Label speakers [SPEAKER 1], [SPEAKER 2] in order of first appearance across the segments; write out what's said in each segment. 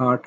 [SPEAKER 1] 8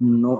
[SPEAKER 1] 9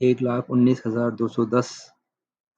[SPEAKER 1] 1,19,210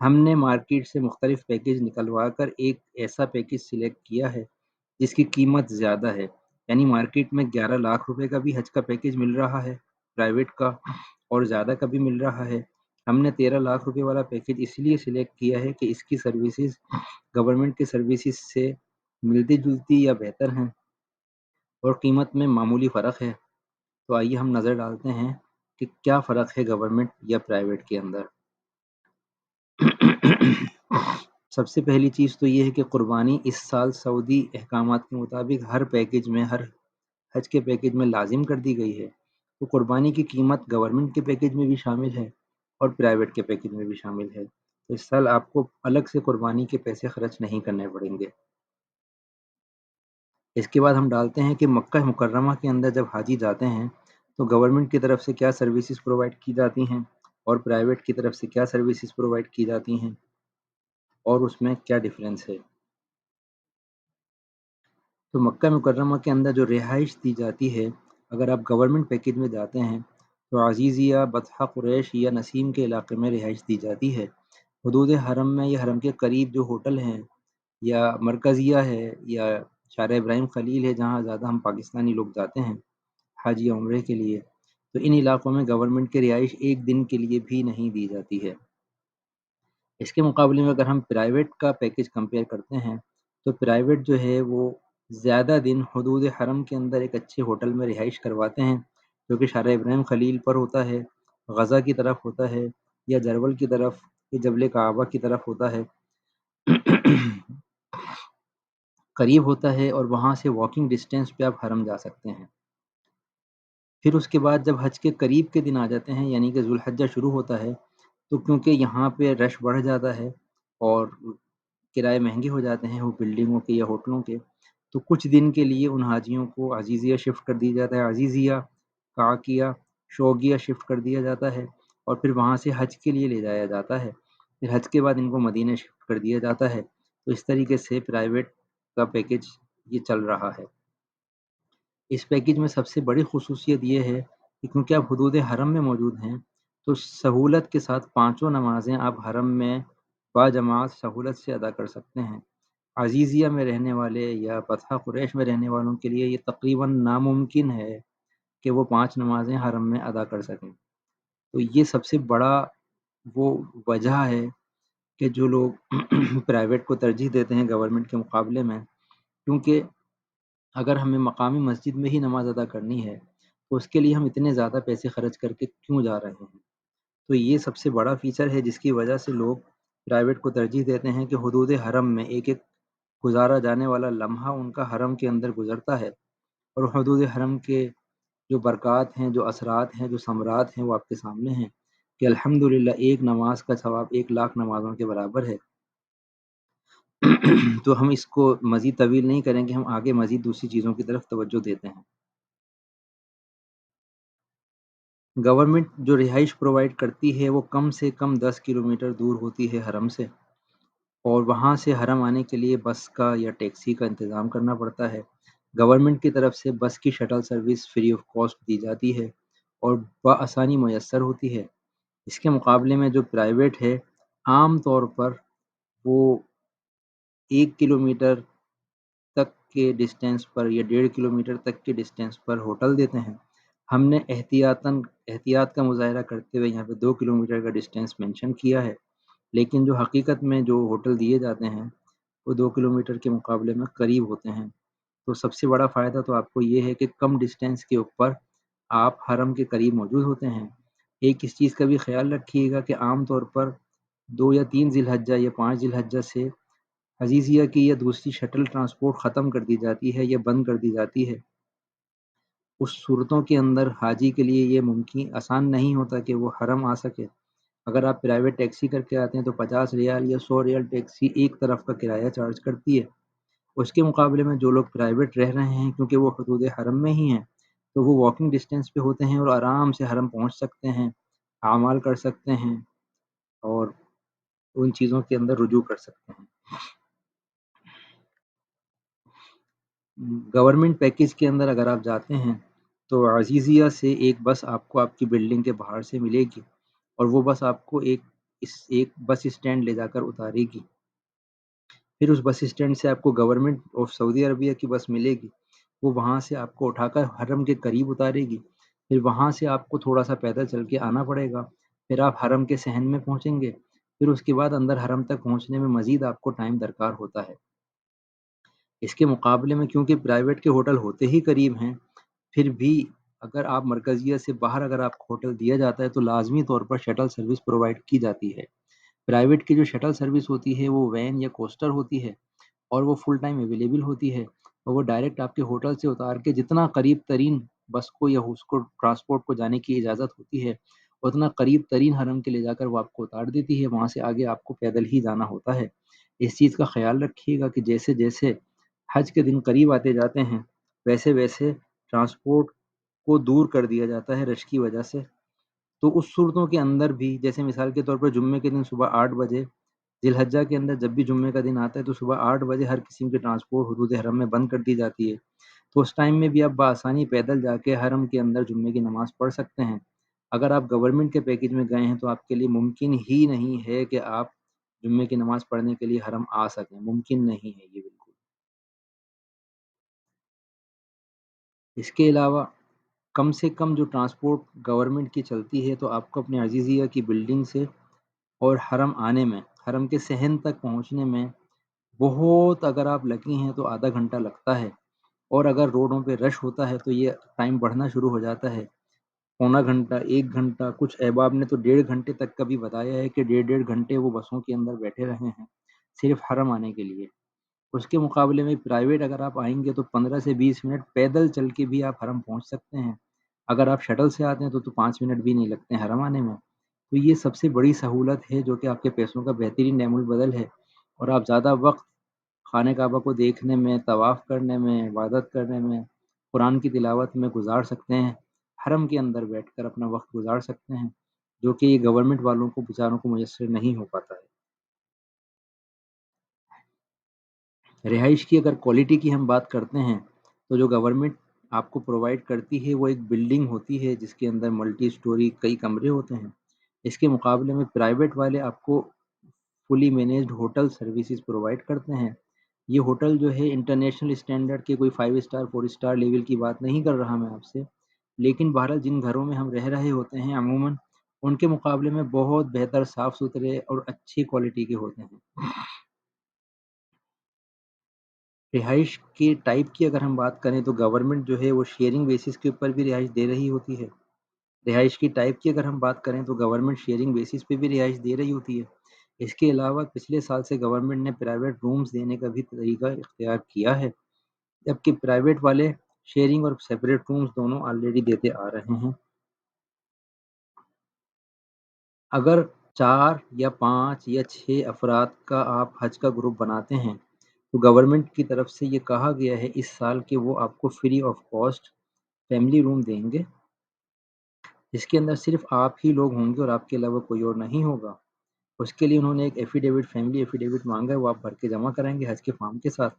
[SPEAKER 1] ہم نے مارکیٹ سے مختلف پیکیج نکلوا کر ایک ایسا پیکیج سلیکٹ کیا ہے جس کی قیمت زیادہ ہے، یعنی مارکیٹ میں 11 لاکھ روپے کا بھی حج کا پیکیج مل رہا ہے پرائیویٹ کا، اور زیادہ کا بھی مل رہا ہے۔ ہم نے 13 لاکھ روپے والا پیکیج اس لیے سلیکٹ کیا ہے کہ اس کی سروسز گورنمنٹ کے سروسز سے ملتی جلتی یا بہتر ہیں اور قیمت میں معمولی فرق ہے۔ تو آئیے ہم نظر ڈالتے ہیں کہ کیا فرق ہے گورنمنٹ یا پرائیویٹ کے اندر۔ سب سے پہلی چیز تو یہ ہے کہ قربانی اس سال سعودی احکامات کے مطابق ہر پیکیج میں، ہر حج کے پیکیج میں لازم کر دی گئی ہے۔ تو قربانی کی قیمت گورنمنٹ کے پیکیج میں بھی شامل ہے اور پرائیویٹ کے پیکیج میں بھی شامل ہے۔ تو اس سال آپ کو الگ سے قربانی کے پیسے خرچ نہیں کرنے پڑیں گے۔ اس کے بعد ہم ڈالتے ہیں کہ مکہ مکرمہ کے اندر جب حاجی جاتے ہیں تو گورنمنٹ کی طرف سے کیا سروسز پرووائڈ کی جاتی ہیں اور پرائیویٹ کی طرف سے کیا سروسز پرووائڈ کی جاتی ہیں اور اس میں کیا ڈفرینس ہے۔ تو مکہ مکرمہ کے اندر جو رہائش دی جاتی ہے، اگر آپ گورنمنٹ پیکیج میں جاتے ہیں تو عزیزیہ، بطحہ قریش یا نسیم کے علاقے میں رہائش دی جاتی ہے۔ حدود حرم میں یا حرم کے قریب جو ہوٹل ہیں یا مرکزیہ ہے یا شارع ابراہیم خلیل ہے، جہاں زیادہ ہم پاکستانی لوگ جاتے ہیں حج یا عمرے کے لیے، تو ان علاقوں میں گورنمنٹ کی رہائش ایک دن کے لیے بھی نہیں دی جاتی ہے۔ اس کے مقابلے میں اگر ہم پرائیویٹ کا پیکیج کمپیئر کرتے ہیں تو پرائیویٹ جو ہے وہ زیادہ دن حدود حرم کے اندر ایک اچھے ہوٹل میں رہائش کرواتے ہیں، جو کہ شارع ابراہیم خلیل پر ہوتا ہے، غزہ کی طرف ہوتا ہے یا جرول کی طرف یا جبل کعبہ کی طرف ہوتا ہے، قریب ہوتا ہے، اور وہاں سے واکنگ ڈسٹینس پہ آپ حرم جا سکتے ہیں۔ پھر اس کے بعد جب حج کے قریب کے دن آ جاتے ہیں، یعنی کہ ذوالحجہ شروع ہوتا ہے، تو کیونکہ یہاں پہ رش بڑھ جاتا ہے اور کرائے مہنگے ہو جاتے ہیں وہ بلڈنگوں کے یا ہوٹلوں کے، تو کچھ دن کے لیے ان حاجیوں کو عزیزیہ شفٹ کر دیا جاتا ہے، عزیزیہ، کعکیہ، شوگیہ شفٹ کر دیا جاتا ہے، اور پھر وہاں سے حج کے لیے لے جایا جاتا ہے۔ پھر حج کے بعد ان کو مدینہ شفٹ کر دیا جاتا ہے۔ تو اس طریقے سے پرائیویٹ کا پیکیج یہ چل رہا ہے۔ اس پیکیج میں سب سے بڑی خصوصیت یہ ہے کہ کیونکہ آپ حدود حرم میں موجود ہیں تو سہولت کے ساتھ پانچوں نمازیں آپ حرم میں باجماعت سہولت سے ادا کر سکتے ہیں۔ عزیزیہ میں رہنے والے یا بطحہ قریش میں رہنے والوں کے لیے یہ تقریباً ناممکن ہے کہ وہ 5 نمازیں حرم میں ادا کر سکیں۔ تو یہ سب سے بڑا وہ وجہ ہے کہ جو لوگ پرائیویٹ کو ترجیح دیتے ہیں گورنمنٹ کے مقابلے میں، کیونکہ اگر ہمیں مقامی مسجد میں ہی نماز ادا کرنی ہے تو اس کے لیے ہم اتنے زیادہ پیسے خرچ کر کے کیوں جا رہے ہیں۔ تو یہ سب سے بڑا فیچر ہے جس کی وجہ سے لوگ پرائیویٹ کو ترجیح دیتے ہیں کہ حدود حرم میں ایک ایک گزارا جانے والا لمحہ ان کا حرم کے اندر گزرتا ہے، اور حدود حرم کے جو برکات ہیں، جو اثرات ہیں، جو ثمرات ہیں، وہ آپ کے سامنے ہیں کہ الحمدللہ ایک نماز کا ثواب 1 لاکھ نمازوں کے برابر ہے۔ تو ہم اس کو مزید طویل نہیں کریں گے، ہم آگے مزید دوسری چیزوں کی طرف توجہ دیتے ہیں۔ گورنمنٹ جو رہائش پرووائڈ کرتی ہے وہ کم سے کم 10 کلومیٹر دور ہوتی ہے حرم سے، اور وہاں سے حرم آنے کے لیے بس کا یا ٹیکسی کا انتظام کرنا پڑتا ہے۔ گورنمنٹ کی طرف سے بس کی shuttle service free of cost دی جاتی ہے اور بآسانی میسر ہوتی ہے۔ اس کے مقابلے میں جو پرائیویٹ ہے، عام طور پر وہ 1 کلومیٹر تک کے ڈسٹینس پر یا 1.5 کلومیٹر تک کے ڈسٹینس پر ہوٹل دیتے ہیں۔ ہم نے احتیاط کا مظاہرہ کرتے ہوئے یہاں پہ 2 کلومیٹر کا ڈسٹینس مینشن کیا ہے، لیکن جو حقیقت میں جو ہوٹل دیے جاتے ہیں وہ 2 کلومیٹر کے مقابلے میں قریب ہوتے ہیں۔ تو سب سے بڑا فائدہ تو آپ کو یہ ہے کہ کم ڈسٹینس کے اوپر آپ حرم کے قریب موجود ہوتے ہیں۔ ایک اس چیز کا بھی خیال رکھیے گا کہ عام طور پر 2 یا 3 ذی الحجہ یا 5 ذی الحجہ سے عزیزیہ کی یا دوسری شٹل ٹرانسپورٹ ختم کر دی جاتی ہے یا بند کر دی جاتی ہے۔ اس صورتوں کے اندر حاجی کے لیے یہ ممکن آسان نہیں ہوتا کہ وہ حرم آ سکے۔ اگر آپ پرائیویٹ ٹیکسی کر کے آتے ہیں تو 50 ریال یا 100 ریال ٹیکسی ایک طرف کا کرایہ چارج کرتی ہے۔ اس کے مقابلے میں جو لوگ پرائیویٹ رہ رہے ہیں کیونکہ وہ حدود حرم میں ہی ہیں تو وہ واکنگ ڈسٹینس پہ ہوتے ہیں اور آرام سے حرم پہنچ سکتے ہیں، اعمال کر سکتے ہیں اور ان چیزوں کے اندر رجوع کر سکتے ہیں۔ گورنمنٹ پیکیج کے اندر اگر آپ جاتے ہیں تو عزیزیہ سے ایک بس آپ کو آپ کی بلڈنگ کے باہر سے ملے گی، اور وہ بس آپ کو ایک ایک بس اسٹینڈ لے جا کر اتارے گی، پھر اس بس اسٹینڈ سے آپ کو گورنمنٹ آف سعودی عربیہ کی بس ملے گی، وہ وہاں سے آپ کو اٹھا کر حرم کے قریب اتارے گی، پھر وہاں سے آپ کو تھوڑا سا پیدل چل کے آنا پڑے گا، پھر آپ حرم کے صحن میں پہنچیں گے، پھر اس کے بعد اندر حرم تک پہنچنے میں مزید آپ کو ٹائم درکار ہوتا ہے۔ اس کے مقابلے میں کیونکہ پرائیویٹ کے ہوٹل ہوتے ہی قریب ہیں، پھر بھی اگر آپ مرکزیت سے باہر اگر آپ کو ہوٹل دیا جاتا ہے تو لازمی طور پر شٹل سروس پرووائڈ کی جاتی ہے۔ پرائیویٹ کی جو شٹل سروس ہوتی ہے وہ وین یا کوسٹر ہوتی ہے، اور وہ فل ٹائم اویلیبل ہوتی ہے، اور وہ ڈائریکٹ آپ کے ہوٹل سے اتار کے جتنا قریب ترین بس کو یا اس کو ٹرانسپورٹ کو جانے کی اجازت ہوتی ہے اتنا قریب ترین حرم کے لے جا کر وہ آپ کو اتار دیتی ہے، وہاں سے آگے آپ کو پیدل ہی جانا ہوتا ہے۔ اس چیز کا خیال رکھیے گا کہ جیسے جیسے حج کے دن قریب آتے جاتے ہیں ویسے ویسے ٹرانسپورٹ کو دور کر دیا جاتا ہے رش کی وجہ سے، تو اس صورتوں کے اندر بھی جیسے مثال کے طور پر جمعے کے دن صبح 8 بجے، ذی الحجہ کے اندر جب بھی جمعے کا دن آتا ہے تو صبح 8 بجے ہر قسم کی ٹرانسپورٹ حدود حرم میں بند کر دی جاتی ہے، تو اس ٹائم میں بھی آپ بآسانی پیدل جا کے حرم کے اندر جمعے کی نماز پڑھ سکتے ہیں۔ اگر آپ گورنمنٹ کے پیکج میں گئے ہیں تو آپ کے لیے ممکن ہی نہیں ہے کہ آپ جمعے کی نماز پڑھنے کے لیے حرم آ سکیں، ممکن نہیں ہے یہ بالکل۔ اس کے علاوہ کم سے کم جو ٹرانسپورٹ گورنمنٹ کی چلتی ہے تو آپ کو اپنے عزیزیہ کی بلڈنگ سے اور حرم آنے میں، حرم کے صحن تک پہنچنے میں بہت، اگر آپ لکی ہیں تو آدھا گھنٹہ لگتا ہے، اور اگر روڈوں پہ رش ہوتا ہے تو یہ ٹائم بڑھنا شروع ہو جاتا ہے، پونا گھنٹہ، 1 گھنٹہ، کچھ احباب نے تو 1.5 گھنٹے تک کا بھی بتایا ہے کہ 1.5 گھنٹے وہ بسوں کے اندر بیٹھے رہے ہیں صرف حرم آنے کے لیے۔ اس کے مقابلے میں پرائیویٹ اگر آپ آئیں گے تو 15 سے 20 منٹ پیدل چل کے بھی آپ حرم پہنچ سکتے ہیں، اگر آپ شٹل سے آتے ہیں تو 5 منٹ بھی نہیں لگتے ہیں حرم آنے میں۔ تو یہ سب سے بڑی سہولت ہے جو کہ آپ کے پیسوں کا بہترین نعم البدل ہے، اور آپ زیادہ وقت خانہ کعبہ کو دیکھنے میں، طواف کرنے میں، عبادت کرنے میں، قرآن کی تلاوت میں گزار سکتے ہیں، حرم کے اندر بیٹھ کر اپنا وقت گزار سکتے ہیں، جو کہ یہ گورنمنٹ والوں کو بیچاروں کو میسر نہیں ہو پاتا ہے۔ رہائش کی اگر کوالٹی کی ہم بات کرتے ہیں تو جو گورنمنٹ آپ کو پرووائڈ کرتی ہے وہ ایک بلڈنگ ہوتی ہے جس کے اندر ملٹی سٹوری کئی کمرے ہوتے ہیں۔ اس کے مقابلے میں پرائیویٹ والے آپ کو فلی مینیجڈ ہوٹل سروسز پرووائڈ کرتے ہیں۔ یہ ہوٹل جو ہے انٹرنیشنل اسٹینڈرڈ کے کوئی 5 اسٹار 4 اسٹار لیول کی بات نہیں کر رہا میں آپ سے، لیکن بہرحال جن گھروں میں ہم رہ رہے ہوتے ہیں عموماً ان کے مقابلے میں بہت بہتر، صاف ستھرے اور اچھی کوالٹی کے ہوتے ہیں۔ رہائش کے ٹائپ کی اگر ہم بات کریں تو گورنمنٹ جو ہے وہ شیئرنگ بیسس کے اوپر بھی رہائش دے رہی ہوتی ہے۔ رہائش کی ٹائپ کی اگر ہم بات کریں تو گورنمنٹ شیئرنگ بیسس پہ بھی رہائش دے رہی ہوتی ہے۔ اس کے علاوہ پچھلے سال سے گورنمنٹ نے پرائیویٹ رومز دینے کا بھی طریقہ اختیار کیا ہے، جبکہ پرائیویٹ والے شیئرنگ اور سیپریٹ رومز دونوں آلریڈی دیتے آ رہے ہیں۔ اگر 4 یا 5 یا 6 افراد کا آپ حج کا گروپ بناتے ہیں تو گورنمنٹ کی طرف سے یہ کہا گیا ہے اس سال کہ وہ آپ کو فری آف کاسٹ فیملی روم دیں گے، جس کے اندر صرف آپ ہی لوگ ہوں گے اور آپ کے علاوہ کوئی اور نہیں ہوگا۔ اس کے لیے انہوں نے ایک ایفیڈیوٹ، فیملی ایفیڈیوٹ مانگا ہے، وہ آپ بھر کے جمع کرائیں گے حج کے فارم کے ساتھ،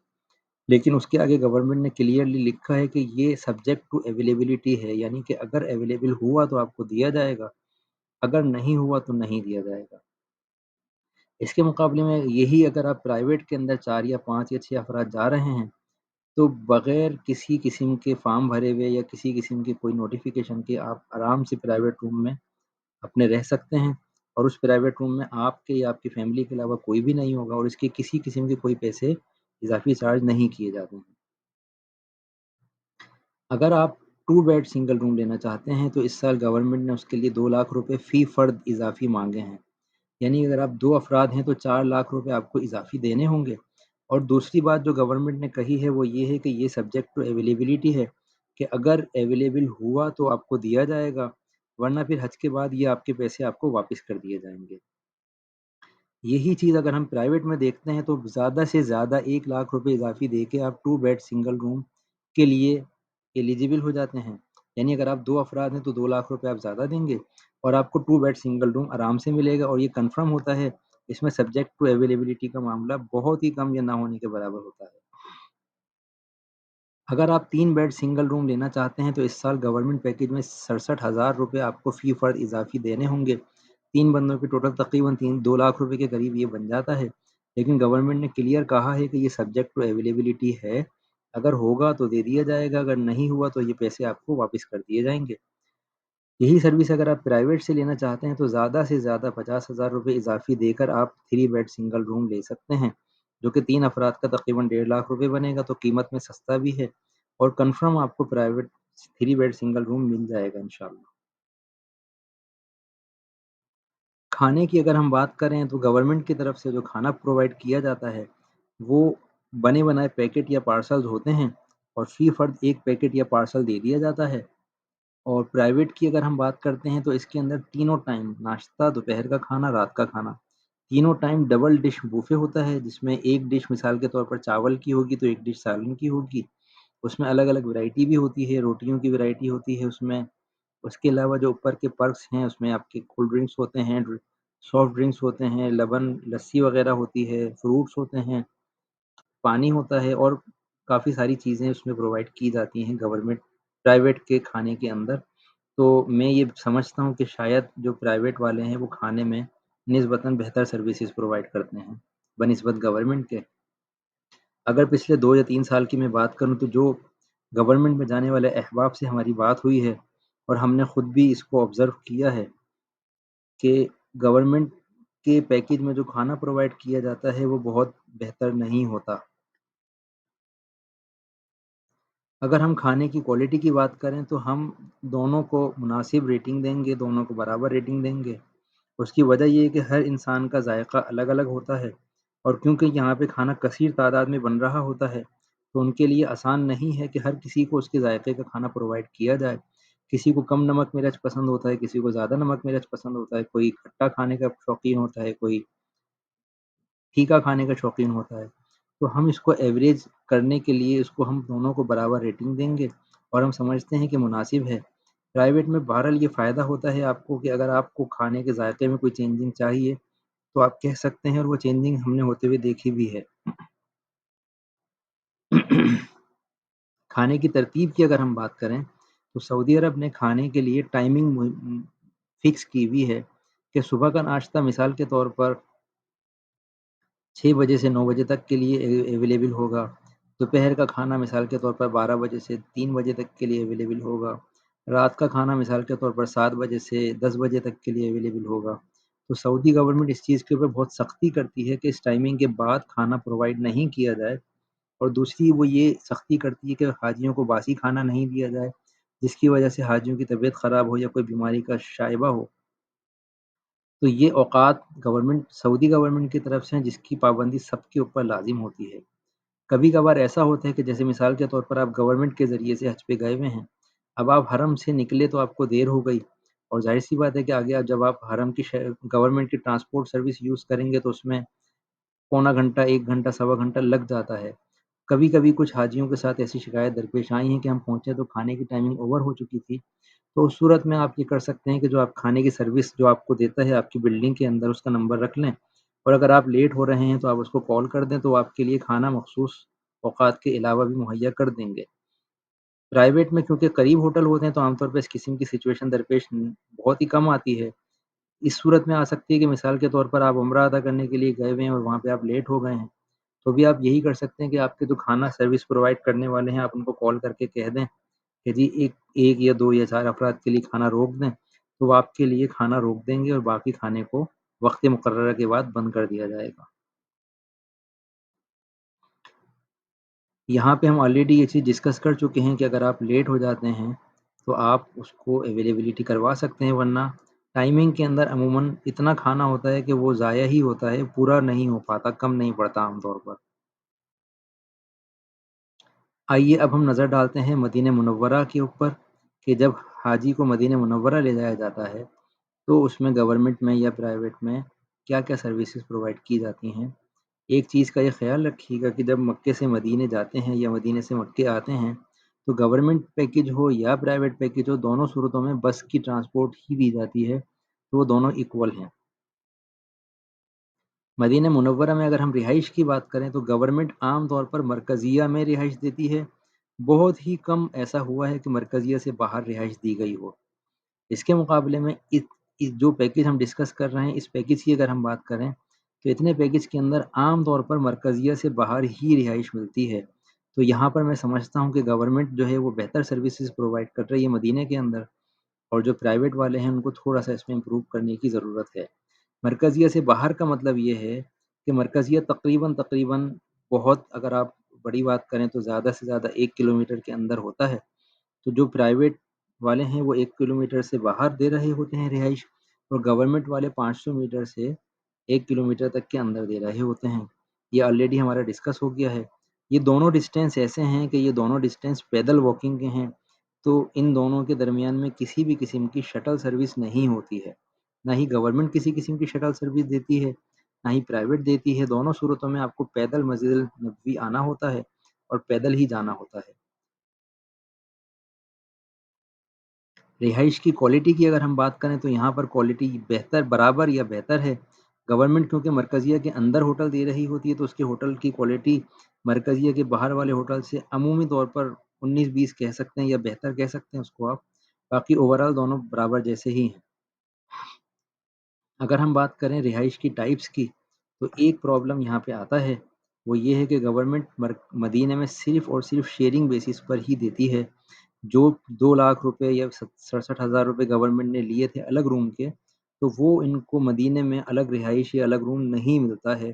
[SPEAKER 1] لیکن اس کے آگے گورنمنٹ نے کلیئرلی لکھا ہے کہ یہ سبجیکٹ ٹو اویلیبلٹی ہے، یعنی کہ اگر اویلیبل ہوا تو آپ کو دیا جائے گا، اگر نہیں ہوا تو نہیں دیا جائے گا۔ اس کے مقابلے میں یہی اگر آپ پرائیویٹ کے اندر 4 یا 5 یا 6 افراد جا رہے ہیں تو بغیر کسی قسم کے فارم بھرے ہوئے یا کسی قسم کے کوئی نوٹیفیکیشن کے آپ آرام سے پرائیویٹ روم میں اپنے رہ سکتے ہیں، اور اس پرائیویٹ روم میں آپ کے یا آپ کی فیملی کے علاوہ کوئی بھی نہیں ہوگا، اور اس کے کسی قسم کے کوئی پیسے اضافی چارج نہیں کیے جاتے ہیں۔ اگر آپ 2 بیڈ سنگل روم لینا چاہتے ہیں تو اس سال گورنمنٹ نے اس کے لیے 2 لاکھ روپے فی فرد اضافی مانگے ہیں، یعنی اگر آپ 2 افراد ہیں تو 4 لاکھ روپے آپ کو اضافی دینے ہوں گے۔ اور دوسری بات جو گورنمنٹ نے کہی ہے وہ یہ ہے کہ یہ سبجیکٹ ٹو اویلیبلٹی ہے، کہ اگر اویلیبل ہوا تو آپ کو دیا جائے گا، ورنہ پھر حج کے بعد یہ آپ کے پیسے آپ کو واپس کر دیے جائیں گے۔ یہی چیز اگر ہم پرائیویٹ میں دیکھتے ہیں تو زیادہ سے زیادہ 1 لاکھ روپے اضافی دے کے آپ 2 بیڈ سنگل روم کے لیے ایلیجیبل ہو جاتے ہیں، یعنی اگر آپ 2 افراد ہیں تو 2 لاکھ روپے آپ زیادہ دیں گے اور آپ کو 2 بیڈ سنگل روم آرام سے ملے گا، اور یہ کنفرم ہوتا ہے، اس میں سبجیکٹ ٹو اویلیبلٹی کا معاملہ بہت ہی کم یا نہ ہونے کے برابر ہوتا ہے۔ اگر آپ 3 بیڈ سنگل روم لینا چاہتے ہیں تو اس سال گورنمنٹ پیکج میں 67,000 روپے آپ کو فی فرد اضافی دینے ہوں گے، 3 بندوں کے ٹوٹل تقریباً 2 لاکھ روپے کے قریب یہ بن جاتا ہے، لیکن گورنمنٹ نے کلیئر کہا ہے کہ یہ سبجیکٹ ٹو اویلیبلٹی ہے، اگر ہوگا تو دے دیا جائے گا، اگر نہیں ہوا تو یہ پیسے آپ کو واپس کر دیے جائیں گے۔ یہی سروس اگر آپ پرائیویٹ سے لینا چاہتے ہیں تو زیادہ سے زیادہ 50,000 روپے اضافی دے کر آپ 3 بیڈ سنگل روم لے سکتے ہیں، جو کہ 3 افراد کا تقریباً 1.5 لاکھ روپے بنے گا، تو قیمت میں سستا بھی ہے اور کنفرم آپ کو پرائیویٹ 3 بیڈ سنگل روم مل جائے گا انشاءاللہ۔ کھانے کی اگر ہم بات کریں تو گورنمنٹ کی طرف سے جو کھانا پرووائڈ کیا جاتا ہے وہ بنے بنائے پیکٹ یا پارسلز ہوتے ہیں اور فی فرد ایک پیکٹ یا پارسل دے دیا جاتا ہے۔ اور پرائیویٹ کی اگر ہم بات کرتے ہیں تو اس کے اندر تینوں ٹائم ناشتہ، دوپہر کا کھانا، رات کا کھانا، تینوں ٹائم ڈبل ڈش بوفے ہوتا ہے، جس میں ایک ڈش مثال کے طور پر چاول کی ہوگی تو ایک ڈش سالن کی ہوگی، اس میں الگ الگ ورائٹی بھی ہوتی ہے، روٹیوں کی ورائٹی ہوتی ہے اس میں۔ اس کے علاوہ جو اوپر کے پرکس ہیں اس میں آپ کے کولڈ ڈرنکس ہوتے ہیں، سافٹ ڈرنکس ہوتے ہیں، لبن لسی وغیرہ ہوتی ہے، فروٹس ہوتے ہیں، پانی ہوتا ہے اور کافی ساری چیزیں اس میں پرووائڈ کی جاتی ہیں گورنمنٹ پرائیویٹ کے کھانے کے اندر۔ تو میں یہ سمجھتا ہوں کہ شاید جو پرائیویٹ والے ہیں وہ کھانے میں نسبتاً بہتر سروسز پرووائڈ کرتے ہیں بنسبت گورنمنٹ کے۔ اگر پچھلے 2 یا 3 سال کی میں بات کروں تو جو گورنمنٹ میں جانے والے احباب سے ہماری بات ہوئی ہے اور ہم نے خود بھی اس کو آبزرو کیا ہے کہ گورنمنٹ کے پیکیج میں جو کھانا پرووائڈ کیا جاتا ہے وہ بہت بہتر نہیں ہوتا۔ اگر ہم کھانے کی کوالٹی کی بات کریں تو ہم دونوں کو مناسب ریٹنگ دیں گے، دونوں کو برابر ریٹنگ دیں گے۔ اس کی وجہ یہ ہے کہ ہر انسان کا ذائقہ الگ الگ ہوتا ہے اور کیونکہ یہاں پہ کھانا کثیر تعداد میں بن رہا ہوتا ہے تو ان کے لیے آسان نہیں ہے کہ ہر کسی کو اس کے ذائقے کا کھانا پرووائڈ کیا جائے۔ کسی کو کم نمک مرچ پسند ہوتا ہے، کسی کو زیادہ نمک مرچ پسند ہوتا ہے، کوئی کھٹا کھانے کا شوقین ہوتا ہے، کوئی پھیکا کھانے کا شوقین ہوتا ہے۔ تو ہم اس کو ایوریج کرنے کے لیے اس کو ہم دونوں کو برابر ریٹنگ دیں گے اور ہم سمجھتے ہیں کہ مناسب ہے۔ پرائیویٹ میں بہرحال یہ فائدہ ہوتا ہے آپ کو کہ اگر آپ کو کھانے کے ذائقے میں کوئی چینجنگ چاہیے تو آپ کہہ سکتے ہیں اور وہ چینجنگ ہم نے ہوتے ہوئے دیکھی بھی ہے۔ کھانے کی ترتیب کی اگر ہم بات کریں تو سعودی عرب نے کھانے کے لیے ٹائمنگ فکس کی ہوئی ہے کہ صبح کا ناشتہ مثال کے طور پر 6 بجے سے 9 بجے تک کے لیے اویلیبل ہوگا، دوپہر کا کھانا مثال کے طور پر 12 بجے سے 3 بجے تک کے لیے اویلیبل ہوگا، رات کا کھانا مثال کے طور پر 7 بجے سے 10 بجے تک کے لیے اویلیبل ہوگا۔ تو سعودی گورنمنٹ اس چیز کے اوپر بہت سختی کرتی ہے کہ اس ٹائمنگ کے بعد کھانا پرووائڈ نہیں کیا جائے، اور دوسری وہ یہ سختی کرتی ہے کہ حاجیوں کو باسی کھانا نہیں دیا جائے جس کی وجہ سے حاجیوں کی طبیعت خراب ہو یا کوئی بیماری کا شائبہ ہو۔ تو یہ اوقات سعودی گورنمنٹ کی طرف سے ہیں جس کی پابندی سب کے اوپر لازم ہوتی ہے۔ کبھی کبھار ایسا ہوتا ہے کہ جیسے مثال کے طور پر آپ گورنمنٹ کے ذریعے سے حج پہ گئے ہوئے ہیں، اب آپ حرم سے نکلے تو آپ کو دیر ہو گئی اور ظاہر سی بات ہے کہ آگے جب آپ حرم کی گورنمنٹ کی ٹرانسپورٹ سروس یوز کریں گے تو اس میں پونا گھنٹہ، 1 گھنٹہ، سوا گھنٹہ لگ جاتا ہے۔ کبھی کبھی کچھ حاجیوں کے ساتھ ایسی شکایت درپیش آئی ہیں کہ ہم پہنچے تو کھانے کی ٹائمنگ اوور ہو چکی تھی، تو اس صورت میں آپ یہ کر سکتے ہیں کہ جو آپ کھانے کی سروس جو آپ کو دیتا ہے آپ کی بلڈنگ کے اندر اس کا نمبر رکھ لیں، اور اگر آپ لیٹ ہو رہے ہیں تو آپ اس کو کال کر دیں تو وہ آپ کے لیے کھانا مخصوص اوقات کے علاوہ بھی مہیا کر دیں گے۔ پرائیویٹ میں کیونکہ قریب ہوٹل ہوتے ہیں تو عام طور پہ اس قسم کی سچویشن درپیش بہت ہی کم آتی ہے۔ اس صورت میں آ سکتی ہے کہ مثال کے طور پر آپ عمرہ ادا کرنے کے لیے گئے ہوئے ہیں اور وہاں پہ آپ لیٹ ہو گئے ہیں، تو بھی آپ یہی کر سکتے ہیں کہ آپ کے جو کھانا سروس پرووائڈ کرنے والے ہیں آپ ان کو کال کر کے کہہ دیں کہ جی ایک یا 2 یا 4 افراد کے لیے کھانا روک دیں، تو وہ آپ کے لیے کھانا روک دیں گے اور باقی کھانے کو وقت مقررہ کے بعد بند کر دیا جائے گا۔ یہاں پہ ہم آلریڈی یہ چیز ڈسکس کر چکے ہیں کہ اگر آپ لیٹ ہو جاتے ہیں تو آپ اس کو اویلیبلٹی کروا سکتے ہیں، ورنہ ٹائمنگ کے اندر عموماً اتنا کھانا ہوتا ہے کہ وہ ضائع ہی ہوتا ہے، پورا نہیں ہو پاتا، کم نہیں پڑتا عام طور پر۔ آئیے اب ہم نظر ڈالتے ہیں مدینہ منورہ کے اوپر کہ جب حاجی کو مدینہ منورہ لے جایا جاتا ہے تو اس میں گورنمنٹ میں یا پرائیویٹ میں کیا کیا سروسز پرووائڈ کی جاتی ہیں۔ ایک چیز کا یہ خیال رکھیے گا کہ جب مکے سے مدینے جاتے ہیں یا مدینے سے مکے آتے ہیں تو گورنمنٹ پیکج ہو یا پرائیویٹ پیکج ہو، دونوں صورتوں میں بس کی ٹرانسپورٹ ہی دی جاتی ہے، تو وہ دونوں ایکول ہیں۔ مدینہ منورہ میں اگر ہم رہائش کی بات کریں تو گورنمنٹ عام طور پر مرکزیہ میں رہائش دیتی ہے، بہت ہی کم ایسا ہوا ہے کہ مرکزیہ سے باہر رہائش دی گئی ہو۔ اس کے مقابلے میں جو پیکیج ہم ڈسکس کر رہے ہیں اس پیکیج کی اگر ہم بات کریں تو اتنے پیکیج کے اندر عام طور پر مرکزیہ سے باہر ہی رہائش ملتی ہے. تو یہاں پر میں سمجھتا ہوں کہ گورنمنٹ جو ہے وہ بہتر سروسز پرووائڈ کر رہی ہے مدینے کے اندر، اور جو پرائیویٹ والے ہیں ان کو تھوڑا سا اس میں امپروو کرنے کی ضرورت ہے. مرکزیہ سے باہر کا مطلب یہ ہے کہ مرکزیہ تقریباً بہت، اگر آپ بڑی بات کریں تو زیادہ سے زیادہ 1 کلومیٹر کے اندر ہوتا ہے. تو جو پرائیویٹ والے ہیں وہ 1 کلومیٹر سے باہر دے رہے ہوتے ہیں رہائش، اور گورنمنٹ والے 500 میٹر سے 1 کلومیٹر تک کے اندر دے رہے ہوتے ہیں. یہ آلریڈی ہمارا ڈسکس ہو گیا ہے. یہ دونوں ڈسٹینس ایسے ہیں کہ یہ دونوں ڈسٹینس پیدل واکنگ کے ہیں، تو ان دونوں کے درمیان میں کسی بھی قسم کی شٹل سروس نہیں ہوتی ہے. نہ ہی گورنمنٹ کسی قسم کی شٹل سروس دیتی ہے، نہ ہی پرائیویٹ دیتی ہے. دونوں صورتوں میں آپ کو پیدل مسجد النبوی آنا ہوتا ہے اور پیدل ہی جانا ہوتا ہے. رہائش کی کوالٹی کی اگر ہم بات کریں تو یہاں پر کوالٹی بہتر، برابر یا بہتر ہے. گورنمنٹ کیونکہ مرکزیہ کے اندر ہوٹل دے رہی ہوتی ہے تو اس کے ہوٹل کی کوالٹی مرکزیہ کے باہر والے ہوٹل سے عمومی طور پر 19-20 کہہ سکتے ہیں یا بہتر کہہ سکتے ہیں اس کو آپ. باقی اوورال دونوں برابر جیسے ہی ہیں. اگر ہم بات کریں رہائش کی ٹائپس کی تو ایک پرابلم یہاں پہ آتا ہے، وہ یہ ہے کہ گورنمنٹ مدینہ میں صرف اور صرف شیئرنگ بیسس پر ہی دیتی ہے. جو 2 لاکھ روپے یا 67,000 روپے گورنمنٹ نے لیے تھے الگ روم کے، تو وہ ان کو مدینے میں الگ رہائش یا الگ روم نہیں ملتا ہے.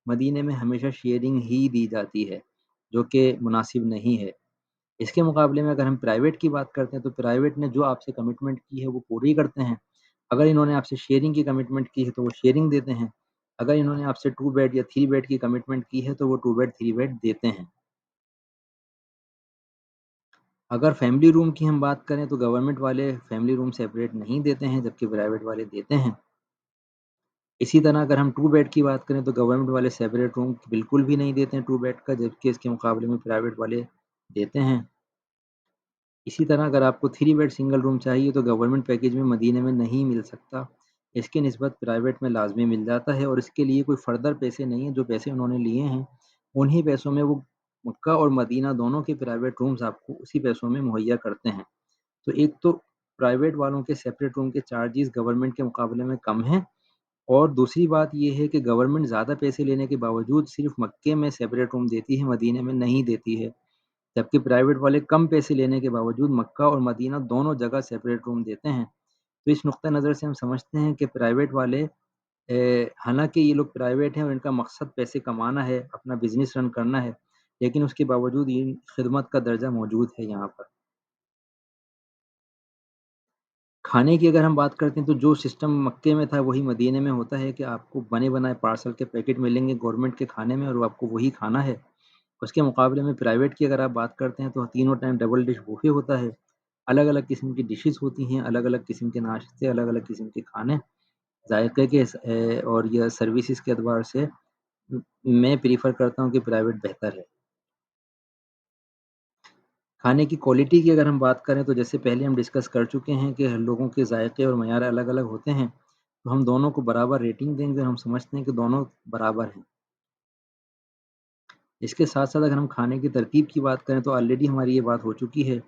[SPEAKER 1] مدینے میں ہمیشہ شیئرنگ ہی دی جاتی ہے جو کہ مناسب نہیں ہے. اس کے مقابلے میں اگر ہم پرائیویٹ کی بات کرتے ہیں تو پرائیویٹ نے جو آپ سے کمٹمنٹ کی ہے وہ پوری کرتے ہیں. اگر انہوں نے آپ سے شیئرنگ کی کمٹمنٹ کی ہے تو وہ شیئرنگ دیتے ہیں. اگر انہوں نے آپ سے 2 بیڈ یا 3 بیڈ کی کمٹمنٹ کی ہے تو وہ 2 بیڈ 3 بیڈ دیتے ہیں. اگر فیملی روم کی ہم بات کریں تو گورنمنٹ والے فیملی روم سیپریٹ نہیں دیتے ہیں جبکہ پرائیویٹ والے دیتے ہیں. اسی طرح اگر ہم 2 بیڈ کی بات کریں تو گورنمنٹ والے سیپریٹ روم بالکل بھی نہیں دیتے ہیں 2 بیڈ کا، جبکہ اس کے مقابلے میں پرائیویٹ والے دیتے ہیں. اسی طرح اگر آپ کو 3 بیڈ سنگل روم چاہیے تو گورنمنٹ پیکیج میں مدینے میں نہیں مل سکتا. اس کے نسبت پرائیویٹ میں لازمی مل جاتا ہے، اور اس کے لیے کوئی فردر پیسے نہیں ہیں. جو پیسے انہوں نے لیے ہیں انہی پیسوں میں وہ مکہ اور مدینہ دونوں کے پرائیویٹ رومز آپ کو اسی پیسوں میں مہیا کرتے ہیں. تو ایک تو پرائیویٹ والوں کے سیپریٹ روم کے چارجز گورنمنٹ کے مقابلے میں کم ہیں، اور دوسری بات یہ ہے کہ گورنمنٹ زیادہ پیسے لینے کے باوجود صرف مکے میں سیپریٹ روم دیتی ہے، مدینے میں نہیں دیتی ہے. جبکہ پرائیویٹ والے کم پیسے لینے کے باوجود مکہ اور مدینہ دونوں جگہ سیپریٹ روم دیتے ہیں. تو اس نقطہ نظر سے ہم سمجھتے ہیں کہ پرائیویٹ والے، حالانکہ یہ لوگ پرائیویٹ ہیں اور ان کا مقصد پیسے کمانا ہے، اپنا بزنس رن کرنا ہے، لیکن اس کے باوجود یہ خدمت کا درجہ موجود ہے یہاں پر. کھانے کی اگر ہم بات کرتے ہیں تو جو سسٹم مکے میں تھا وہی مدینے میں ہوتا ہے کہ آپ کو بنے بنائے پارسل کے پیکٹ ملیں گے گورنمنٹ کے کھانے میں، اور وہ آپ کو وہی کھانا ہے. اس کے مقابلے میں پرائیویٹ کی اگر آپ بات کرتے ہیں تو تینوں ٹائم ڈبل ڈش بوفے ہوتا ہے. الگ الگ قسم کی ڈشز ہوتی ہیں، الگ الگ قسم کے ناشتے، الگ الگ قسم کے کھانے. ذائقے کے اور یہ سروسز کے اعتبار سے میں پریفر کرتا ہوں کہ پرائیویٹ بہتر ہے. کھانے کی کوالٹی کی اگر ہم بات کریں تو جیسے پہلے ہم ڈسکس کر چکے ہیں کہ لوگوں کے ذائقے اور معیار الگ الگ ہوتے ہیں، تو ہم دونوں کو برابر ریٹنگ دیں گے. ہم سمجھتے ہیں کہ دونوں برابر ہیں. اس کے ساتھ ساتھ اگر ہم کھانے کی ترتیب کی بات کریں تو آلریڈی ہماری یہ بات ہو چکی ہے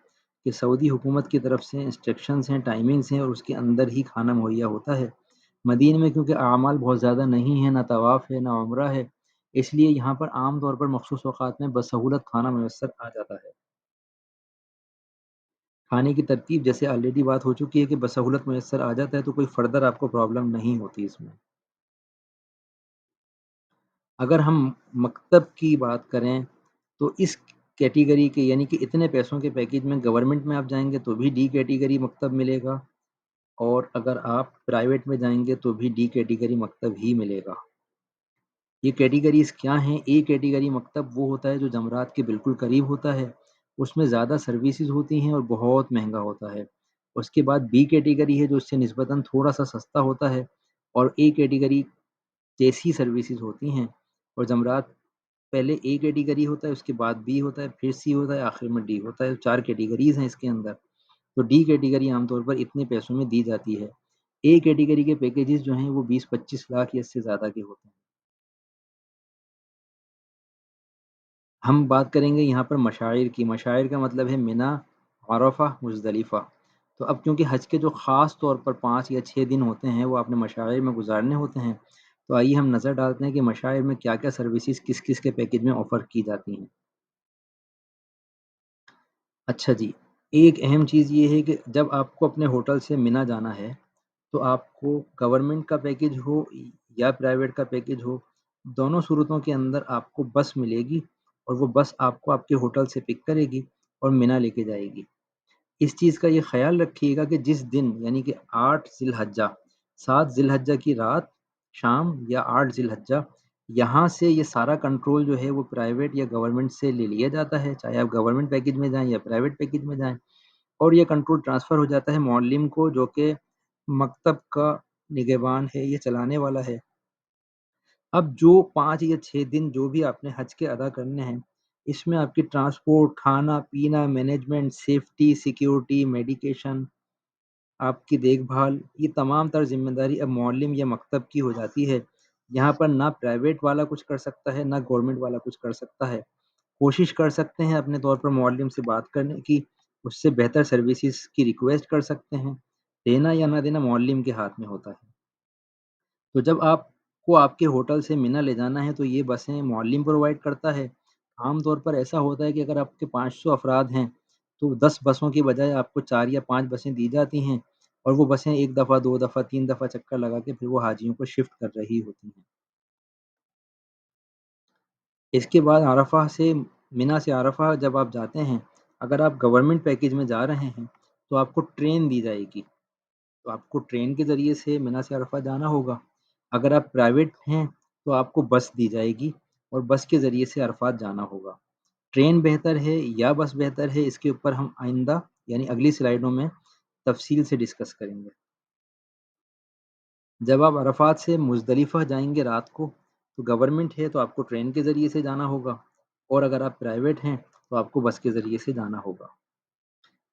[SPEAKER 1] کہ سعودی حکومت کی طرف سے انسٹرکشنز ہیں، ٹائمنگز ہیں، اور اس کے اندر ہی کھانا مہیا ہوتا ہے. مدینہ میں کیونکہ اعمال بہت زیادہ نہیں ہیں، نہ طواف ہے نہ عمرہ ہے، اس لیے یہاں پر عام طور پر مخصوص اوقات میں بسہولت کھانا میسر آ جاتا ہے. کھانے کی ترتیب جیسے آلریڈی بات ہو چکی ہے کہ بسہولت میسر آ جاتا ہے تو کوئی فردر آپ کو پرابلم نہیں ہوتی اس میں. اگر ہم مکتب کی بات کریں تو اس کیٹیگری کے یعنی کہ اتنے پیسوں کے پیکیج میں گورنمنٹ میں آپ جائیں گے تو بھی ڈی کیٹیگری مکتب ملے گا، اور اگر آپ پرائیویٹ میں جائیں گے تو بھی ڈی کیٹیگری مکتب ہی ملے گا. یہ کیٹیگریز کیا ہیں؟ اے کیٹیگری مکتب وہ ہوتا ہے جو جمرات کے بالکل قریب ہوتا ہے، اس میں زیادہ سروسز ہوتی ہیں اور بہت مہنگا ہوتا ہے. اس کے بعد بی کیٹیگری ہے جو اس سے نسبتاً تھوڑا سا سستا ہوتا ہے، اور اے کیٹیگری جیسی سروسز ہوتی ہیں. اور جمرات پہلے اے کیٹیگری ہوتا ہے، اس کے بعد بی ہوتا ہے، پھر سی ہوتا ہے، آخر میں ڈی ہوتا ہے. 4 کیٹیگریز ہیں اس کے اندر. تو ڈی کیٹیگری عام طور پر اتنے پیسوں میں دی جاتی ہے. اے کیٹیگری کے پیکیجز جو ہیں وہ 20-25 لاکھ یا اس سے زیادہ کے ہوتے ہیں. ہم بات کریں گے یہاں پر مشاعر کی. مشاعر کا مطلب ہے منی، عرفہ، مزدلفہ. تو اب کیونکہ حج کے جو خاص طور پر 5 یا 6 دن ہوتے ہیں وہ آپ نے مشاعر میں گزارنے ہوتے ہیں، تو آئیے ہم نظر ڈالتے ہیں کہ مشاعر میں کیا کیا سروسز کس کس کے پیکج میں آفر کی جاتی ہیں۔ اچھا جی، ایک اہم چیز یہ ہے کہ جب آپ کو اپنے ہوٹل سے منی جانا ہے تو آپ کو گورنمنٹ کا پیکج ہو یا پرائیویٹ کا پیکج ہو، دونوں صورتوں کے اندر آپ کو بس ملے گی اور وہ بس آپ کو آپ کے ہوٹل سے پک کرے گی اور منی لے کے جائے گی۔ اس چیز کا یہ خیال رکھیے گا کہ جس دن یعنی کہ 8 ذی الحجہ، 7 ذی الحجہ کی رات، شام یا 8 ذی الحجہ، یہاں سے یہ سارا کنٹرول جو ہے وہ پرائیویٹ یا گورنمنٹ سے لے لیا جاتا ہے، چاہے آپ گورنمنٹ پیکج میں جائیں یا پرائیویٹ پیکج میں جائیں، اور یہ کنٹرول ٹرانسفر ہو جاتا ہے معلم کو، جو کہ مکتب کا نگہبان ہے، یہ چلانے والا ہے۔ اب جو 5 یا 6 دن جو بھی آپ نے حج کے ادا کرنے ہیں، اس میں آپ کی ٹرانسپورٹ، کھانا پینا، مینجمنٹ، سیفٹی، سیکیورٹی، میڈیکیشن، آپ کی دیکھ بھال، یہ تمام تر ذمہ داری اب معلم یا مکتب کی ہو جاتی ہے۔ یہاں پر نہ پرائیویٹ والا کچھ کر سکتا ہے، نہ گورنمنٹ والا کچھ کر سکتا ہے۔ کوشش کر سکتے ہیں اپنے طور پر معلم سے بات کرنے کی، اس سے بہتر سروسز کی ریکویسٹ کر سکتے ہیں، دینا یا نہ دینا معلم کے ہاتھ میں ہوتا ہے۔ تو جب آپ کو آپ کے ہوٹل سے منی لے جانا ہے تو یہ بسیں معلم پرووائڈ کرتا ہے۔ عام طور پر ایسا ہوتا ہے کہ اگر آپ کے 500 افراد ہیں تو 10 بسوں کی بجائے آپ کو 4 یا 5 بسیں دی جاتی ہیں، اور وہ بسیں ایک دفعہ، 2 دفعہ، 3 دفعہ چکر لگا کے پھر وہ حاجیوں کو شفٹ کر رہی ہوتی ہیں۔ اس کے بعد عرفہ سے، منی سے عرفہ جب آپ جاتے ہیں، اگر آپ گورنمنٹ پیکج میں جا رہے ہیں تو آپ کو ٹرین دی جائے گی، تو آپ کو ٹرین کے ذریعے سے منی سے عرفہ جانا ہوگا۔ اگر آپ پرائیویٹ ہیں تو آپ کو بس دی جائے گی اور بس کے ذریعے سے عرفات جانا ہوگا۔ ٹرین بہتر ہے یا بس بہتر ہے، اس کے اوپر ہم آئندہ یعنی اگلی سلائیڈوں میں تفصیل سے ڈسکس کریں گے۔ جب آپ عرفات سے مزدلفہ جائیں گے رات کو، تو گورنمنٹ ہے تو آپ کو ٹرین کے ذریعے سے جانا ہوگا، اور اگر آپ پرائیویٹ ہیں تو آپ کو بس کے ذریعے سے جانا ہوگا۔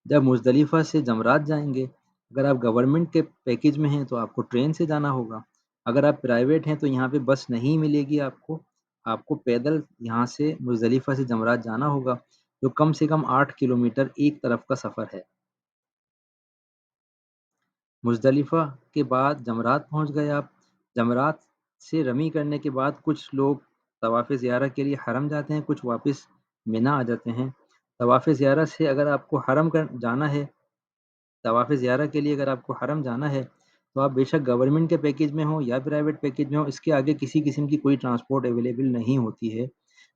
[SPEAKER 1] جب مزدلفہ سے جمرات جائیں گے، اگر آپ گورنمنٹ کے پیکج میں ہیں تو آپ کو ٹرین سے جانا ہوگا، اگر آپ پرائیویٹ ہیں تو یہاں پہ بس نہیں ملے گی آپ کو پیدل یہاں سے مزدلفہ سے جمرات جانا ہوگا، جو کم سے کم 8 کلومیٹر ایک طرف کا سفر ہے۔ مزدلفہ کے بعد جمرات پہنچ گئے آپ، جمرات سے رمی کرنے کے بعد کچھ لوگ طواف زیارہ کے لیے حرم جاتے ہیں، کچھ واپس منی آ جاتے ہیں۔ طواف زیارہ سے اگر آپ کو حرم جانا ہے، طواف زیارہ کے لیے اگر آپ کو حرم جانا ہے تو آپ بے شک گورنمنٹ کے پیکج میں ہوں یا پرائیویٹ پیکج میں ہوں، اس کے آگے کسی قسم کی کوئی ٹرانسپورٹ اویلیبل نہیں ہوتی ہے۔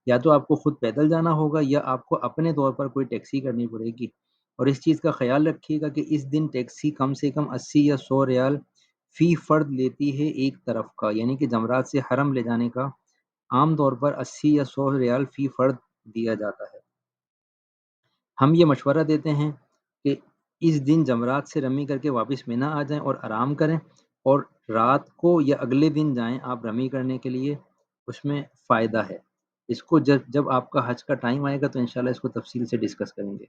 [SPEAKER 1] یا تو آپ کو خود پیدل جانا ہوگا یا آپ کو اپنے طور پر کوئی ٹیکسی کرنی پڑے گی، اور اس چیز کا خیال رکھیے گا کہ اس دن ٹیکسی کم سے کم 80 یا 100 ریال فی فرد لیتی ہے ایک طرف کا، یعنی کہ جمرات سے حرم لے جانے کا عام طور پر 80 یا 100 ریال فی فرد دیا جاتا ہے۔ ہم یہ مشورہ دیتے ہیں کہ اس دن جمرات سے رمی کر کے واپس منی آ جائیں اور آرام کریں، اور رات کو یا اگلے دن جائیں آپ رمی کرنے کے لیے، اس میں فائدہ ہے۔ اس کو جب آپ کا حج کا ٹائم آئے گا تو انشاءاللہ اس کو تفصیل سے ڈسکس کریں گے۔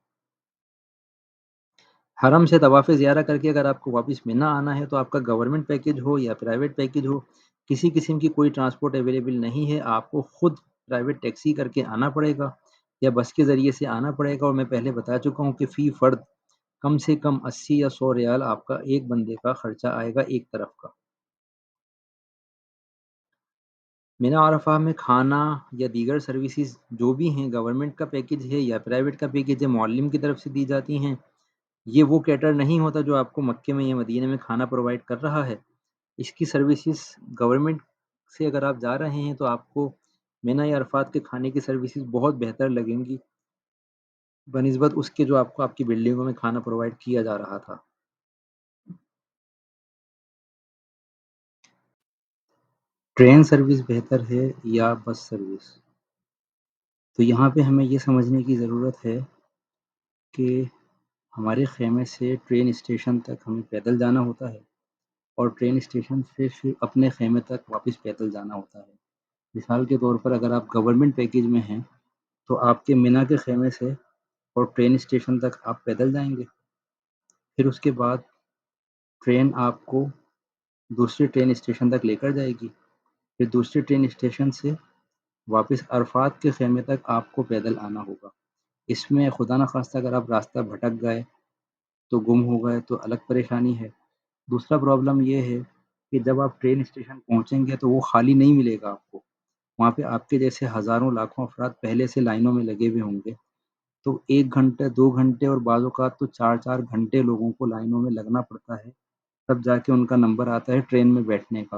[SPEAKER 1] حرم سے طواف زیارہ کر کے اگر آپ کو واپس منی آنا ہے تو آپ کا گورنمنٹ پیکج ہو یا پرائیویٹ پیکج ہو، کسی قسم کی کوئی ٹرانسپورٹ اویلیبل نہیں ہے، آپ کو خود پرائیویٹ ٹیکسی کر کے آنا پڑے گا یا بس کے ذریعے سے آنا پڑے گا، اور میں پہلے بتا چکا ہوں کہ فی فرد کم سے کم 80 یا 100 ریال آپ کا ایک بندے کا خرچہ آئے گا ایک طرف کا۔ منی عرفہ میں کھانا یا دیگر سروسز جو بھی ہیں، گورنمنٹ کا پیکج ہے یا پرائیویٹ کا پیکج ہے، معلم کی طرف سے دی جاتی ہیں، یہ وہ کیٹر نہیں ہوتا جو آپ کو مکے میں یا مدینے میں کھانا پرووائڈ کر رہا ہے۔ اس کی سروسز گورنمنٹ سے اگر آپ جا رہے ہیں تو آپ کو منی یا عرفات کے کھانے کی سروسز بہت بہتر لگیں گی بنسبت اس کے جو آپ کو آپ کی بلڈنگوں میں کھانا پرووائڈ کیا جا رہا تھا۔ ٹرین سروس بہتر ہے یا بس سروس؟ تو یہاں پہ ہمیں یہ سمجھنے کی ضرورت ہے کہ ہمارے خیمے سے ٹرین اسٹیشن تک ہمیں پیدل جانا ہوتا ہے، اور ٹرین اسٹیشن سے پھر اپنے خیمے تک واپس پیدل جانا ہوتا ہے۔ مثال کے طور پر اگر آپ گورنمنٹ پیکج میں ہیں تو آپ کے منی کے خیمے سے اور ٹرین اسٹیشن تک آپ پیدل جائیں گے، پھر اس کے بعد ٹرین آپ کو دوسری ٹرین اسٹیشن تک لے کر جائے گی، پھر دوسری ٹرین اسٹیشن سے واپس عرفات کے خیمے تک آپ کو پیدل آنا ہوگا۔ اس میں خدا نخواستہ اگر آپ راستہ بھٹک گئے تو گم ہو گئے تو الگ پریشانی ہے۔ دوسرا پرابلم یہ ہے کہ جب آپ ٹرین اسٹیشن پہنچیں گے تو وہ خالی نہیں ملے گا آپ کو، وہاں پہ آپ کے جیسے ہزاروں لاکھوں افراد پہلے سے لائنوں میں لگے ہوئے ہوں گے، تو 1 گھنٹے 2 گھنٹے اور بعض اوقات تو 4 4 گھنٹے لوگوں کو لائنوں میں لگنا پڑتا ہے، تب جا کے ان کا نمبر آتا ہے ٹرین میں بیٹھنے کا۔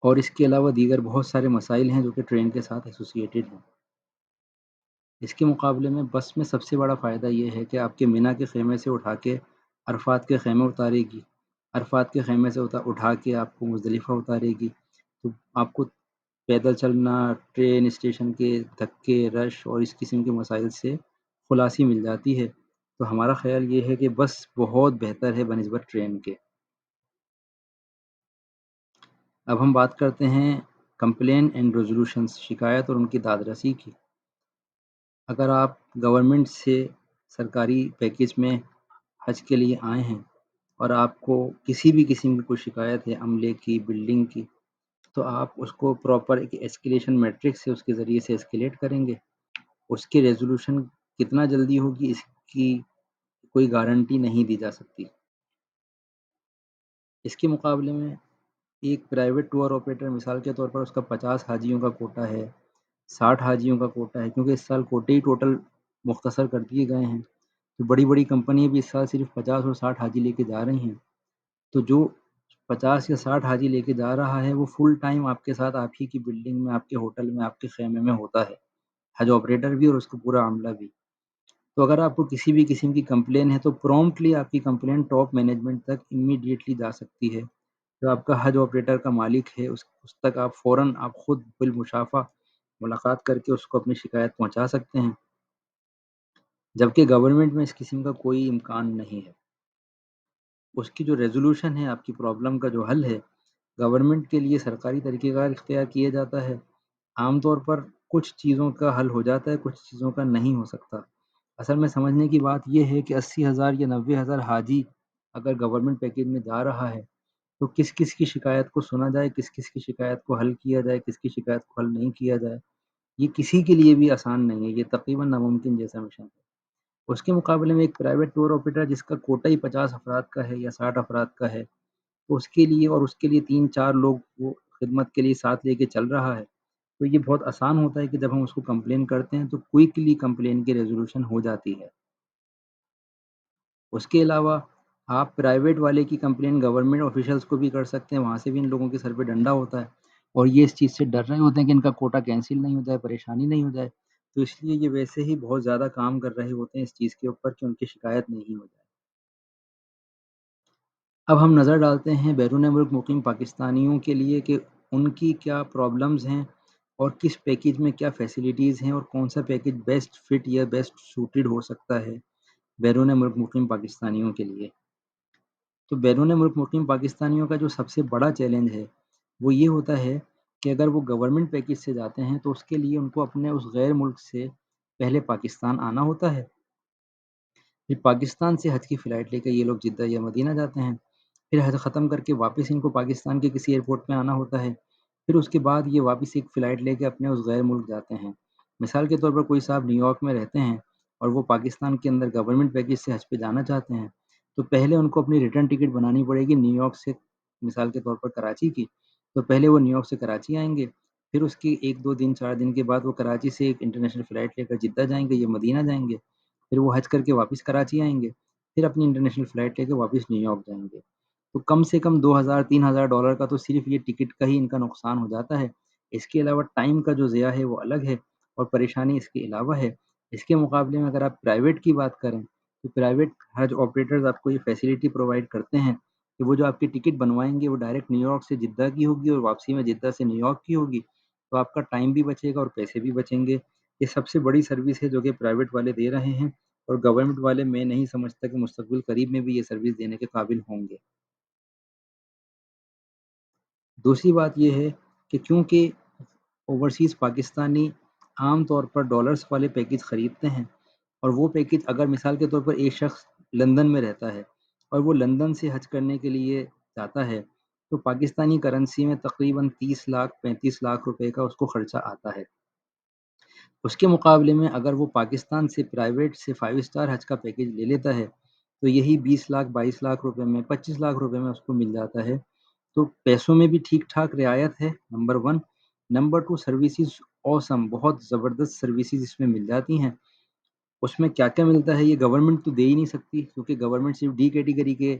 [SPEAKER 1] اور اس کے علاوہ دیگر بہت سارے مسائل ہیں جو کہ ٹرین کے ساتھ ایسوسیٹیڈ ہیں۔ اس کے مقابلے میں بس میں سب سے بڑا فائدہ یہ ہے کہ آپ کے منی کے خیمے سے اٹھا کے عرفات کے خیمے اتارے گی، عرفات کے خیمے سے اٹھا کے آپ کو مزدلفہ اتارے گی، تو آپ کو پیدل چلنا، ٹرین اسٹیشن کے دھکے، رش اور اس قسم کے مسائل سے خلاصی مل جاتی ہے۔ تو ہمارا خیال یہ ہے کہ بس بہت بہتر ہے بنسبت ٹرین کے۔ اب ہم بات کرتے ہیں کمپلین اینڈ ریزولوشنس، شکایت اور ان کی داد رسی کی۔ اگر آپ گورنمنٹ سے سرکاری پیکج میں حج کے لیے آئے ہیں اور آپ کو کسی بھی قسم کی کوئی شکایت ہے عملے کی، بلڈنگ کی، تو آپ اس کو پراپر ایک ایسکیلیشن میٹرکس سے اس کے ذریعے سے ایسکیلیٹ کریں گے۔ اس کی ریزولوشن کتنا جلدی ہوگی اس کی کوئی گارنٹی نہیں دی جا سکتی۔ اس کے مقابلے میں ایک پرائیویٹ ٹور آپریٹر مثال کے طور پر اس کا 50 حاجیوں کا کوٹا ہے، 60 حاجیوں کا کوٹا ہے، کیونکہ اس سال کوٹے ہی ٹوٹل مختصر کر دیے گئے ہیں، تو بڑی بڑی کمپنیاں بھی اس سال صرف 50 اور 60 حاجی لے کے جا رہی ہیں۔ تو جو 50 یا 60 حاجی لے کے جا رہا ہے وہ فل ٹائم آپ کے ساتھ آپ ہی کی بلڈنگ میں، آپ کے ہوٹل میں، آپ کے خیمے میں ہوتا ہے، حج آپریٹر بھی اور اس کا پورا عملہ بھی۔ تو اگر آپ کو کسی بھی قسم کی کمپلین ہے تو پرومپٹلی آپ کی کمپلین ٹاپ مینجمنٹ تک امیڈیٹلی جا سکتی ہے۔ جو آپ کا حج آپریٹر کا مالک ہے اس تک آپ فوراً آپ خود بالمشافہ ملاقات کر کے اس کو اپنی شکایت پہنچا سکتے ہیں، جبکہ گورنمنٹ میں اس قسم کا کوئی امکان نہیں ہے۔ اس کی جو ریزولوشن ہے، آپ کی پرابلم کا جو حل ہے، گورنمنٹ کے لیے سرکاری طریقہ کار اختیار کیا جاتا ہے۔ عام طور پر کچھ چیزوں کا حل ہو جاتا ہے، کچھ چیزوں کا نہیں ہو سکتا۔ اصل میں سمجھنے کی بات یہ ہے کہ 80,000 یا 90,000 حاجی اگر گورنمنٹ پیکیج میں جا رہا ہے تو کس کس کی شکایت کو سنا جائے، کس کس کی شکایت کو حل کیا جائے، کس کی شکایت کو حل نہیں کیا جائے، یہ کسی کے لیے بھی آسان نہیں ہے، یہ تقریباً ناممکن جیسا مشن ہے۔ اس کے مقابلے میں ایک پرائیویٹ ٹور آپریٹر جس کا کوٹا ہی 50 افراد کا ہے یا 60 افراد کا ہے، تو اس کے لیے اور اس کے لیے 3 4 لوگ وہ خدمت کے لیے ساتھ لے کے چل رہا ہے، تو یہ بہت آسان ہوتا ہے کہ جب ہم اس کو کمپلین کرتے ہیں تو کوئکلی کمپلین کی ریزولوشن ہو جاتی ہے۔ اس کے علاوہ آپ پرائیویٹ والے کی کمپلین گورنمنٹ آفیشلز کو بھی کر سکتے ہیں، وہاں سے بھی ان لوگوں کے سر پہ ڈنڈا ہوتا ہے اور یہ اس چیز سے ڈر رہے ہوتے ہیں کہ ان کا کوٹا کینسل نہیں ہو جائے، پریشانی نہیں ہو جائے، تو اس لیے یہ ویسے ہی بہت زیادہ کام کر رہے ہوتے ہیں اس چیز کے اوپر کہ ان کی شکایت نہیں ہو جائے۔ اب ہم نظر ڈالتے ہیں بیرون ملک مقیم پاکستانیوں کے لیے کہ ان کی کیا پرابلمز ہیں اور کس پیکیج میں کیا فیسلٹیز ہیں اور کون سا پیکیج بیسٹ فٹ یا بیسٹ سوٹڈ ہو سکتا ہے بیرون ملک مقیم پاکستانیوں کے لیے۔ تو بیرون ملک مقیم پاکستانیوں کا جو سب سے بڑا چیلنج ہے وہ یہ ہوتا ہے کہ اگر وہ گورنمنٹ پیکیج سے جاتے ہیں تو اس کے لیے ان کو اپنے اس غیر ملک سے پہلے پاکستان آنا ہوتا ہے، پھر پاکستان سے حج کی فلائٹ لے کے یہ لوگ جدہ یا مدینہ جاتے ہیں، پھر حج ختم کر کے واپس ان کو پاکستان کے کسی ایئرپورٹ میں آنا ہوتا ہے، پھر اس کے بعد یہ واپس ایک فلائٹ لے کے اپنے اس غیر ملک جاتے ہیں۔ مثال کے طور پر کوئی صاحب نیو یارک میں رہتے ہیں اور وہ پاکستان کے اندر گورنمنٹ پیکیج سے حج پہ جانا چاہتے ہیں، تو پہلے ان کو اپنی ریٹرن ٹکٹ بنانی پڑے گی نیو یارک سے، مثال کے طور پر کراچی کی، تو پہلے وہ نیو یارک سے کراچی آئیں گے، پھر اس کی 1 2 3 4 دن کے بعد وہ کراچی سے ایک انٹرنیشنل فلائٹ لے کر جدہ جائیں گے یا مدینہ جائیں گے، پھر وہ حج کر کے واپس کراچی آئیں گے، پھر اپنی انٹرنیشنل فلائٹ لے کے واپس نیو یارک جائیں گے۔ تو کم سے کم $2,000 $3,000 کا تو صرف یہ ٹکٹ کا ہی ان کا نقصان ہو جاتا ہے۔ اس کے علاوہ ٹائم کا جو ضیاع ہے وہ الگ ہے اور پریشانی اس کے علاوہ ہے۔ اس کے مقابلے میں اگر آپ پرائیویٹ کی بات کریں تو پرائیویٹ حج آپریٹرز آپ کو یہ فیسلٹی پرووائڈ کرتے ہیں کہ وہ جو آپ کی ٹکٹ بنوائیں گے وہ ڈائریکٹ نیو یارک سے جدہ کی ہوگی اور واپسی میں جدہ سے نیو یارک کی ہوگی، تو آپ کا ٹائم بھی بچے گا اور پیسے بھی بچیں گے۔ یہ سب سے بڑی سروس ہے جو کہ پرائیویٹ والے دے رہے ہیں اور گورنمنٹ والے میں نہیں سمجھتا کہ مستقبل قریب میں بھی یہ سروس دینے کے قابل ہوں گے۔ دوسری بات یہ ہے کہ چونکہ اوورسیز پاکستانی عام طور پر ڈالرز والے پیکج خریدتے ہیں اور وہ پیکج اگر مثال کے طور پر ایک شخص لندن میں رہتا ہے اور وہ لندن سے حج کرنے کے لیے جاتا ہے تو پاکستانی کرنسی میں تقریباً 30 لاکھ 35 لاکھ روپے کا اس کو خرچہ آتا ہے۔ اس کے مقابلے میں اگر وہ پاکستان سے پرائیویٹ سے 5 اسٹار حج کا پیکیج لے لیتا ہے تو یہی 20 لاکھ 22 لاکھ روپے میں 25 لاکھ روپے میں اس کو مل جاتا ہے. تو پیسوں میں بھی ٹھیک ٹھاک رعایت ہے، number one. Number two, services awesome, بہت زبردست سروسز اس میں مل جاتی ہیں. اس میں کیا کیا ملتا ہے یہ گورنمنٹ تو دے ہی نہیں سکتی، کیونکہ گورنمنٹ صرف ڈی کیٹیگری کے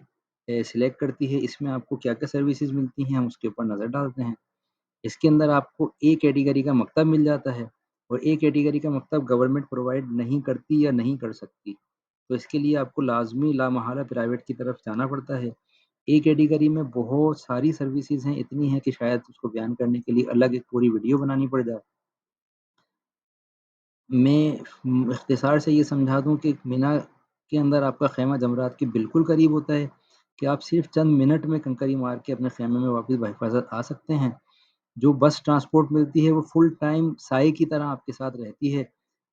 [SPEAKER 1] سلیکٹ کرتی ہے. اس میں آپ کو کیا کیا سروسز ملتی ہیں ہم اس کے اوپر نظر ڈالتے ہیں. اس کے اندر آپ کو اے کیٹیگری کا مکتب مل جاتا ہے، اور اے کیٹیگری کا مکتب گورنمنٹ پرووائڈ نہیں کرتی یا نہیں کر سکتی، تو اس کے لیے آپ کو لازمی لامحالہ پرائیویٹ کی طرف جانا پڑتا ہے. اے کیٹیگری میں بہت ساری سروسز ہیں، اتنی ہیں کہ شاید اس کو بیان کرنے کے لیے الگ ایک پوری ویڈیو بنانی پڑ جائے. میں اختصار سے یہ سمجھا دوں کہ مینا کے اندر آپ کا خیمہ جمرات کے بالکل قریب ہوتا ہے، کہ آپ صرف چند منٹ میں کنکری مار کے اپنے خیمے میں واپس بحفاظت آ سکتے ہیں. جو بس ٹرانسپورٹ ملتی ہے وہ فل ٹائم سائے کی طرح آپ کے ساتھ رہتی ہے.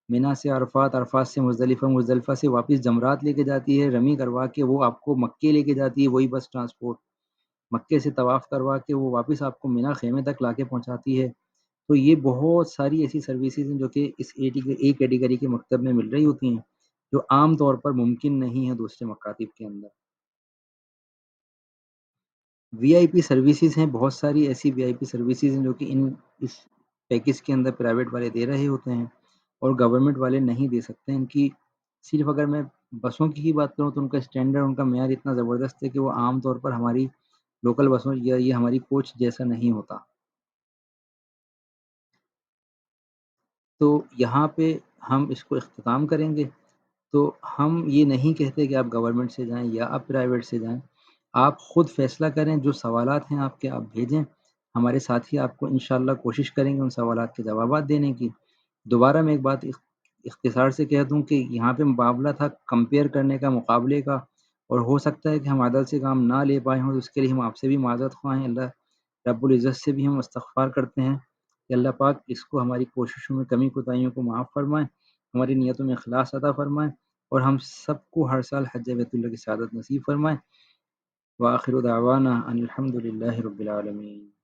[SPEAKER 1] مینا سے عرفات، عرفات سے مزدلفہ، مزدلفہ سے واپس جمرات لے کے جاتی ہے، رمی کروا کے وہ آپ کو مکے لے کے جاتی ہے وہی بس ٹرانسپورٹ. مکے سے طواف کروا کے وہ واپس آپ کو مینا خیمے تک لا کے پہنچاتی ہے. تو یہ بہت ساری ایسی سروسز ہیں جو کہ اس اے کیٹیگری کے مکتب میں مل رہی ہوتی ہیں، جو عام طور پر ممکن نہیں ہے دوسرے مکاتب کے اندر. وی آئی پی سروسز ہیں، بہت ساری ایسی وی آئی پی سروسز ہیں جو کہ اس پیکیج کے اندر پرائیویٹ والے دے رہے ہوتے ہیں اور گورنمنٹ والے نہیں دے سکتے. ان کی صرف اگر میں بسوں کی ہی بات کروں تو ان کا اسٹینڈرڈ، ان کا معیار اتنا زبردست ہے کہ وہ عام طور پر ہماری لوکل بسوں یا یہ ہماری کوچ جیسا نہیں ہوتا. تو یہاں پہ ہم اس کو اختتام کریں گے. تو ہم یہ نہیں کہتے کہ آپ گورنمنٹ سے جائیں یا آپ پرائیویٹ سے جائیں، آپ خود فیصلہ کریں. جو سوالات ہیں آپ کے آپ بھیجیں، ہمارے ساتھی آپ کو انشاءاللہ کوشش کریں گے ان سوالات کے جوابات دینے کی. دوبارہ میں ایک بات اختصار سے کہہ دوں کہ یہاں پہ مقابلہ تھا کمپیئر کرنے کا، مقابلے کا، اور ہو سکتا ہے کہ ہم عدل سے کام نہ لے پائے ہوں، تو اس کے لیے ہم آپ سے بھی معذرت خواہ ہیں. اللہ رب العزت سے بھی ہم استغفار کرتے ہیں کہ اللہ پاک اس کو ہماری کوششوں میں کمی کوتاہیوں کو معاف فرمائیں، ہماری نیتوں میں اخلاص عطا فرمائیں، اور ہم سب کو ہر سال حج بیت اللہ کی سعادت نصیب فرمائیں. وآخر دعوانا ان الحمد للہ رب العالمین.